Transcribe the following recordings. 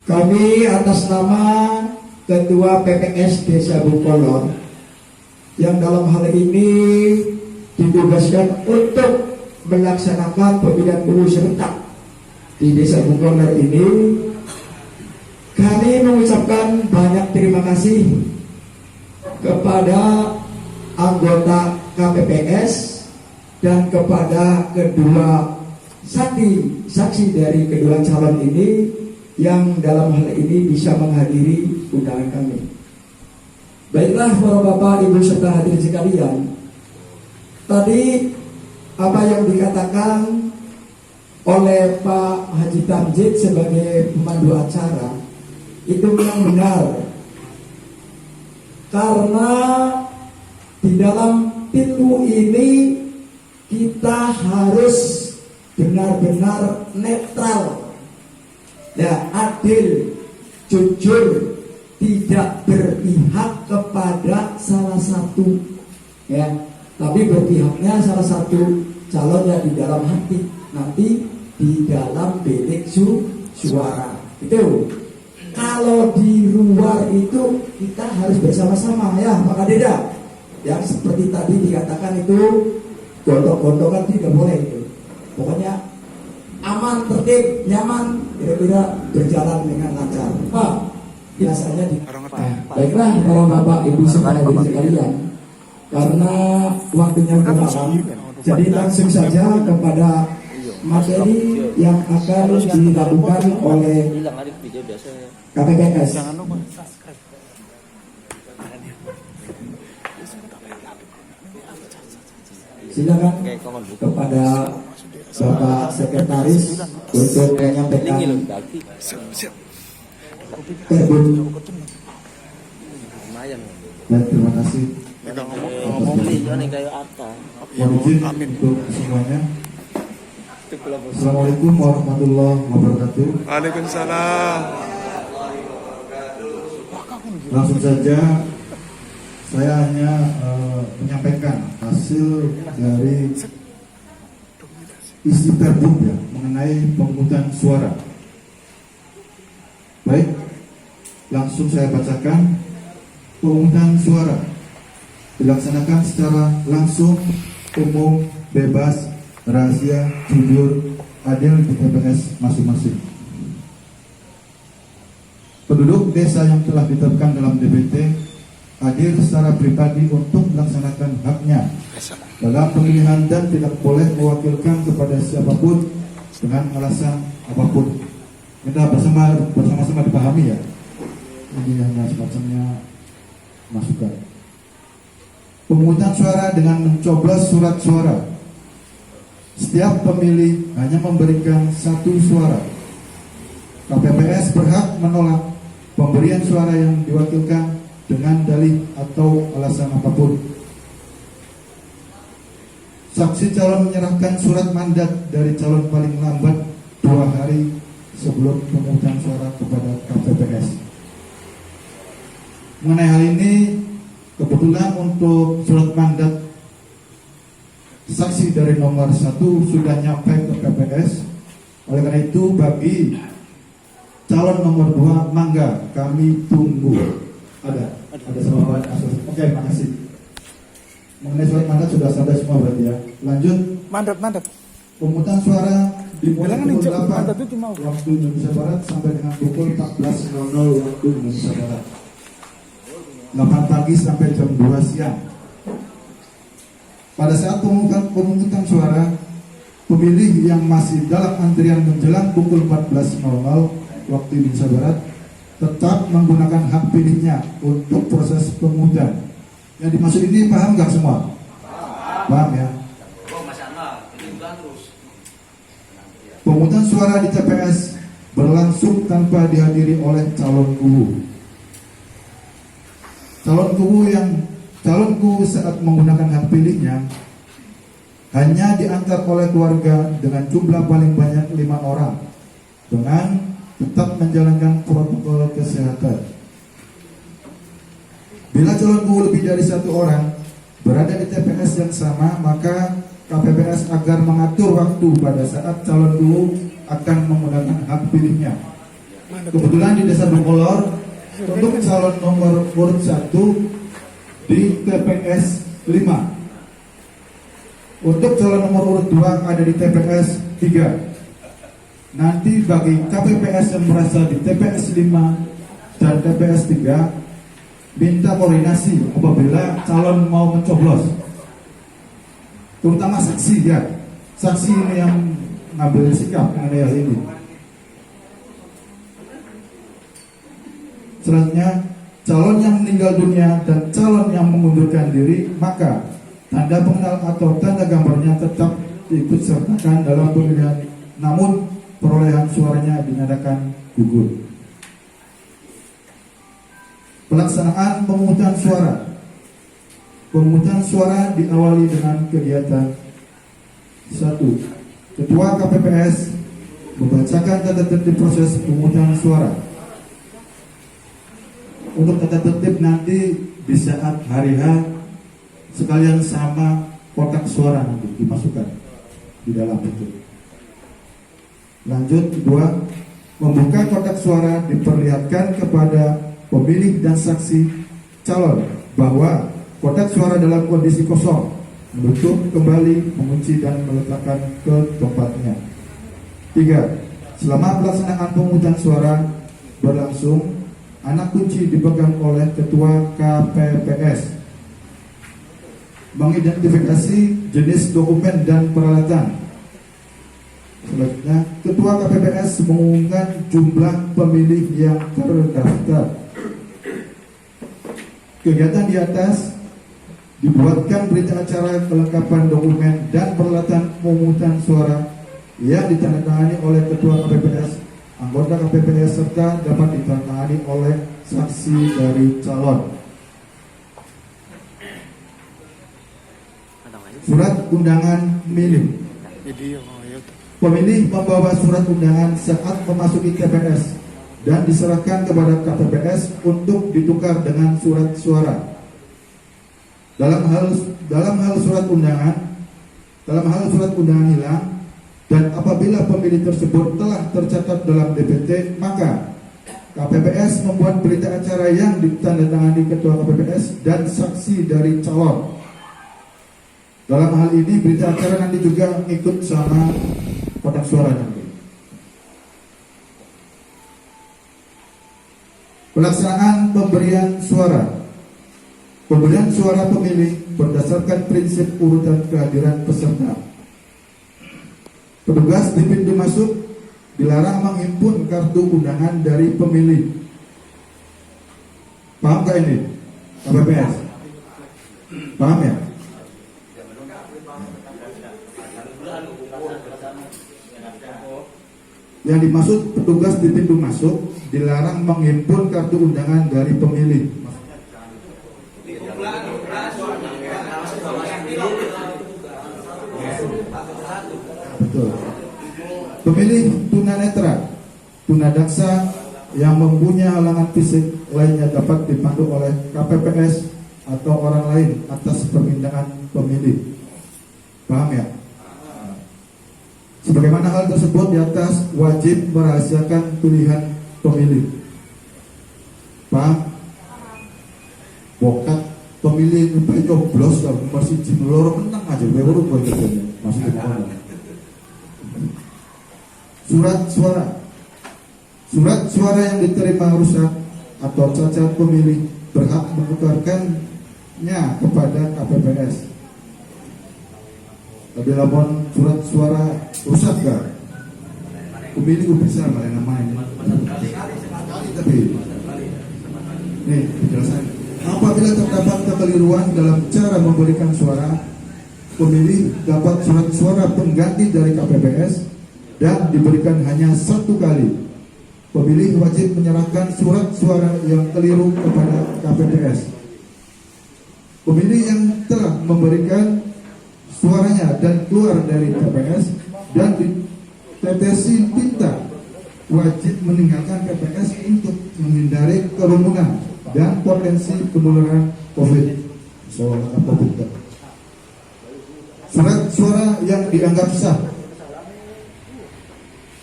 Kami atas nama Ketua PPS Desa Bungkolor yang dalam hal ini ditugaskan untuk melaksanakan pemilihan umum serentak di Desa Bungkolor ini, kami mengucapkan banyak terima kasih kepada anggota KPPS dan kepada kedua saksi dari kedua calon ini yang dalam hal ini bisa menghadiri undangan kami. Baiklah para bapak, ibu serta hadirin sekalian, tadi apa yang dikatakan oleh Pak Haji Tamjid sebagai pemandu acara itu memang benar, karena di dalam pilu ini kita harus benar-benar netral, ya, adil, jujur, tidak berpihak kepada salah satu, ya, tapi berpihaknya salah satu calon yang di dalam hati, nanti di dalam bilik suara. Itu kalau di luar itu kita harus bersama-sama, ya Pak Kadeda, yang seperti tadi dikatakan itu gontok-gontokan tidak boleh itu. Pokoknya aman, tertib, nyaman, kira-kira berjalan dengan lancar. Pak, biasanya di baiklah kalau bapak ibu sekalian sekalian, karena waktunya bermalam, jadi langsung saja kepada materi yang akan dilakukan oleh KPPS. Silakan kepada Bapak Sekretaris untuk menyampaikan terbit. Baik, terima kasih. Mohon izin untuk semuanya. Assalamualaikum warahmatullahi wabarakatuh. Waalaikumsalam. Langsung saja saya hanya menyampaikan hasil dari isi perbuk ya mengenai pemungutan suara. Baik, langsung saya bacakan. Pemungutan suara dilaksanakan secara langsung, umum, bebas, rahasia, jujur, adil di TPS masing-masing. Penduduk desa yang telah ditetapkan dalam DPT hadir secara pribadi untuk melaksanakan haknya dalam pemilihan dan tidak boleh mewakilkan kepada siapapun dengan alasan apapun. Kita bersama-sama dipahami ya. Ini hanya semacamnya masukan. Pemungutan suara dengan mencoblos surat suara. Setiap pemilih hanya memberikan satu suara. KPPS berhak menolak pemberian suara yang diwakilkan dengan dalih atau alasan apapun. Saksi calon menyerahkan surat mandat dari calon paling lambat 2 hari sebelum pemungutan suara kepada KPPS. Mengenai hal ini, kebetulan untuk surat mandat saksi dari nomor 1 sudah nyampe ke KPPS. Oleh karena itu, bagi calon nomor 2, mangga kami tunggu. Ada sama Pak Asus. Oke, makasih. Mengenai surat mandat sudah sampai semua berarti ya. Lanjut. Mandat. Pemungutan suara dimulai pukul 8 waktu Indonesia Barat sampai dengan pukul 14.00 waktu Indonesia Barat. 8 pagi sampai jam 2 siang. Pada saat pemungutan suara, pemilih yang masih dalam antrian menjelang pukul 14.00 waktu Indonesia Barat tetap menggunakan hak pilihnya untuk proses pemungutan. Yang dimaksud ini paham nggak semua? Paham ya? Pemungutan suara di TPS berlangsung tanpa dihadiri oleh calon kubu. Calon kubu saat menggunakan hak pilihnya hanya diantar oleh keluarga dengan jumlah paling banyak 5 orang dengan tetap menjalankan protokol kesehatan. Bila calon kubu lebih dari 1 orang berada di TPS yang sama, maka KPPS agar mengatur waktu pada saat calon kubu akan menggunakan hak pilihnya. Kebetulan di Desa Bengkolor untuk calon nomor urut 1 di TPS 5. Untuk calon nomor urut 2 ada di TPS 3. Nanti bagi KPPS yang berasal di TPS 5 dan TPS 3, minta koordinasi apabila calon mau mencoblos, terutama saksi ya. Saksi ini yang ngambil sikap mengenai hal ini. Selanjutnya, calon yang meninggal dunia dan calon yang mengundurkan diri, maka tanda pengenal atau tanda gambarnya tetap diikut sertakan dalam pemilihan, namun perolehan suaranya dinyatakan gugur. Pelaksanaan pemungutan suara. Pemungutan suara diawali dengan kegiatan 1. Ketua KPPS membacakan tata tertib proses pemungutan suara. Untuk tata tertib nanti di saat hari H sekalian sama kotak suara nanti dimasukkan di dalam itu. Lanjut, 2. Membuka kotak suara diperlihatkan kepada pemilih dan saksi calon bahwa kotak suara dalam kondisi kosong, menutup kembali, mengunci dan meletakkan ke tempatnya. 3. Selama pelaksanaan pemungutan suara berlangsung, anak kunci dipegang oleh ketua KPPS. Mengidentifikasi jenis dokumen dan peralatan. Selanjutnya, ketua KPPS mengumumkan jumlah pemilih yang terdaftar. Kegiatan di atas dibuatkan berita acara kelengkapan dokumen dan peralatan pemungutan suara yang ditandatangani oleh ketua KPPS, anggota KPPS serta dapat ditandatangani oleh saksi dari calon. Surat undangan pemilih. Pemilih membawa surat undangan saat memasuki TPS dan diserahkan kepada KPPS untuk ditukar dengan surat suara. Dalam hal surat undangan hilang dan apabila pemilih tersebut telah tercatat dalam DPT, maka KPPS membuat berita acara yang ditandatangani ketua KPPS dan saksi dari calon. Dalam hal ini berita acara nanti juga ikut sama kotak suara nanti. Pelaksanaan pemberian suara. Pemberian suara pemilih berdasarkan prinsip urutan kehadiran peserta. Petugas di pintu masuk dilarang menghimpun kartu undangan dari pemilih. Paham gak ini? KPPS? Paham ya? Yang dimaksud petugas di pintu masuk dilarang menghimpun kartu undangan dari pemilih. Betul. Pemilih tunanetra, tunadaksa yang mempunyai halangan fisik lainnya dapat dipandu oleh KPPS atau orang lain atas permintaan pemilih. Paham ya? Sebagaimana hal tersebut di atas, wajib merahasiakan pilihan pemilih. Paham? Bokat pemilih itu nyoblos kalau masih jimloro menang aja, baru buat kerjanya masih di mana? Surat suara. Surat suara yang diterima rusak atau cacat pemilih berhak menukarkannya kepada KPPS. Tapi laporan surat suara rusak gak? Pemilih bisa mana namanya? Tapi nih penjelasan. Apabila terdapat kekeliruan dalam cara memberikan suara, pemilih dapat surat suara pengganti dari KPPS dan diberikan hanya satu kali. Pemilih wajib menyerahkan surat suara yang keliru kepada KPPS. Pemilih yang telah memberikan suaranya dan keluar dari TPS dan ditetesi tinta wajib meninggalkan TPS untuk menghindari kerumunan dan potensi penularan COVID. Surat suara yang dianggap sah.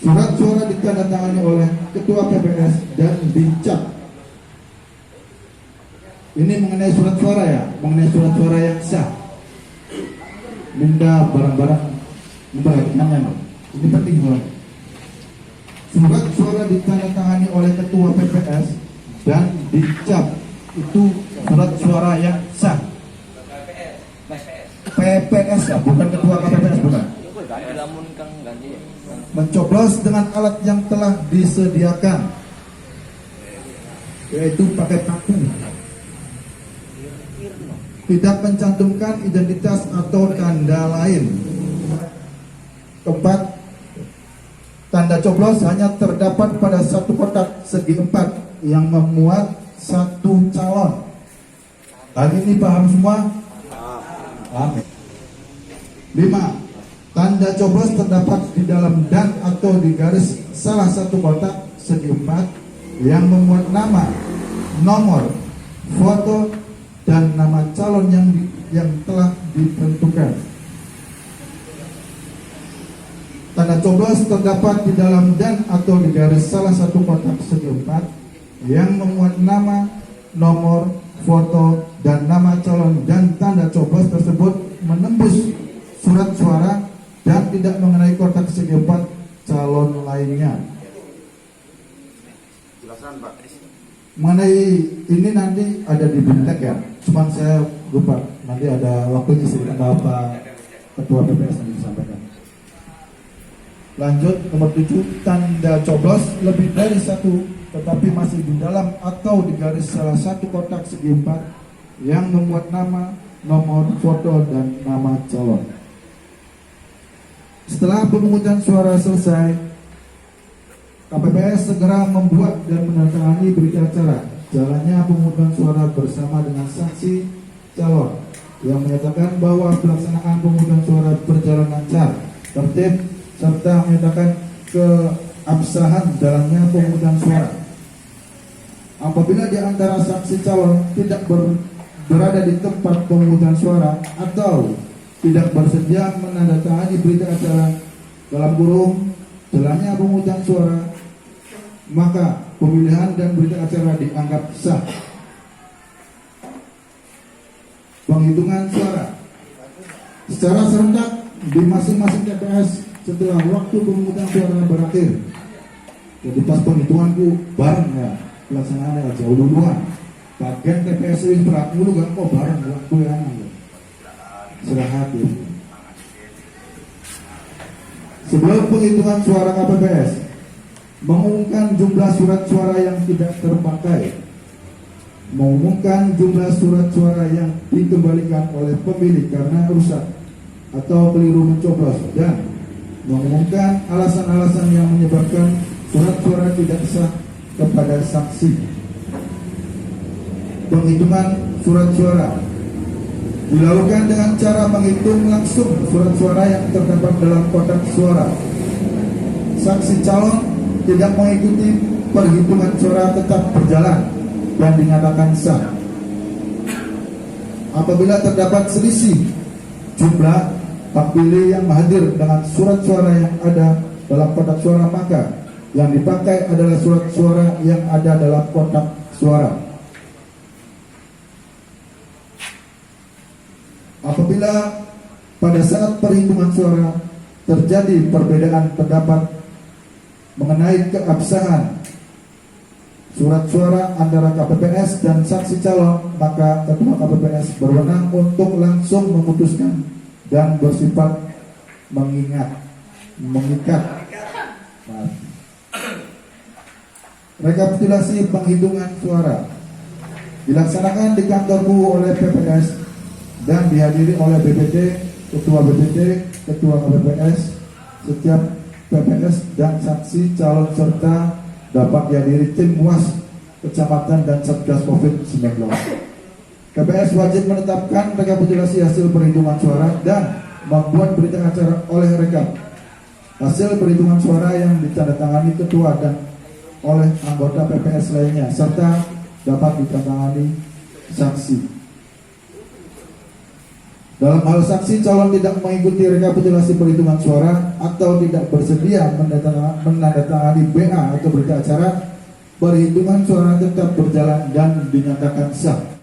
Surat suara ditandatangani oleh Ketua PPS dan dicap. Ini mengenai surat suara ya, mengenai surat suara yang sah. Minta barang-barang memperhatikannya. Ini penting banget. Surat suara ditandatangani oleh Ketua PPS dan dicap. Itu surat suara yang sah. PPS ya, bukan Ketua KPPS, bukan. Mencoblos dengan alat yang telah disediakan, yaitu pakai paku. Tidak mencantumkan identitas atau tanda lain. Keempat, tanda coblos hanya terdapat pada satu kotak segi 4 yang memuat satu calon. Hal ini paham semua? Amin. 5. Tanda coblos terdapat di dalam dan atau di garis salah satu kotak segi 4 yang memuat nama, nomor, foto, dan nama calon yang telah ditentukan. Tanda coblos terdapat di dalam dan atau di garis salah satu kotak segi 4 yang memuat nama, nomor, foto, dan nama calon, dan tanda coblos tersebut menembus surat suara dan tidak mengenai kotak segi 4 calon lainnya. Mengenai ini nanti ada di Bintek ya, cuman saya lupa, nanti ada waktunya sedikit apa Ketua PPS nanti disampaikan. Lanjut, nomor 7, tanda coblos lebih dari satu tetapi masih di dalam atau di garis salah satu kotak segi 4 yang memuat nama, nomor, foto, dan nama calon. Setelah pemungutan suara selesai, KPPS segera membuat dan menandatangani berita acara jalannya pemungutan suara bersama dengan saksi calon yang menyatakan bahwa pelaksanaan pemungutan suara berjalan lancar, tertib, serta menyatakan keabsahan jalannya pemungutan suara. Apabila di antara saksi calon tidak berada di tempat pemungutan suara atau tidak bersedia menandatangani berita acara dalam kurung jalannya pemungutan suara, maka pemilihan dan berita acara dianggap sah. Penghitungan suara secara serentak di masing-masing TPS setelah waktu pemungutan suara berakhir. Jadi pas penghitunganku bareng ya, pelaksanaannya jauh duluan. Bagian TPS ini berat dulu kan kok bareng waktu yang istirahat ya. Sebelum penghitungan suara KPPS mengumumkan jumlah surat suara yang tidak terpakai, mengumumkan jumlah surat suara yang dikembalikan oleh pemilih karena rusak atau keliru mencoblos, dan mengumumkan alasan-alasan yang menyebabkan surat suara tidak sah kepada saksi. Penghitungan surat suara dilakukan dengan cara menghitung langsung surat suara yang terdapat dalam kotak suara. Saksi calon tidak mengikuti perhitungan suara tetap berjalan dan dinyatakan sah. Apabila terdapat selisih jumlah pemilih yang hadir dengan surat suara yang ada dalam kotak suara, maka yang dipakai adalah surat suara yang ada dalam kotak suara. Apabila pada saat perhitungan suara terjadi perbedaan pendapat mengenai keabsahan surat suara antara KPPS dan saksi calon, maka Ketua KPPS berwenang untuk langsung memutuskan dan bersifat mengikat. Rekapitulasi penghitungan suara dilaksanakan di kantorku oleh PPS dan dihadiri oleh BPT, Ketua BPT, Ketua KPPS. Setiap PPS dan saksi calon serta dapat dihadiri tim UAS kecamatan dan Satgas COVID-19. KPPS wajib menetapkan rekapitulasi hasil perhitungan suara dan membuat berita acara oleh rekap hasil perhitungan suara yang ditandatangani ketua dan oleh anggota PPS lainnya, serta dapat ditandatangani saksi. Dalam hal saksi calon tidak mengikuti rekapitulasi perhitungan suara atau tidak bersedia menandatangani BA atau berita acara, perhitungan suara tetap berjalan dan dinyatakan sah.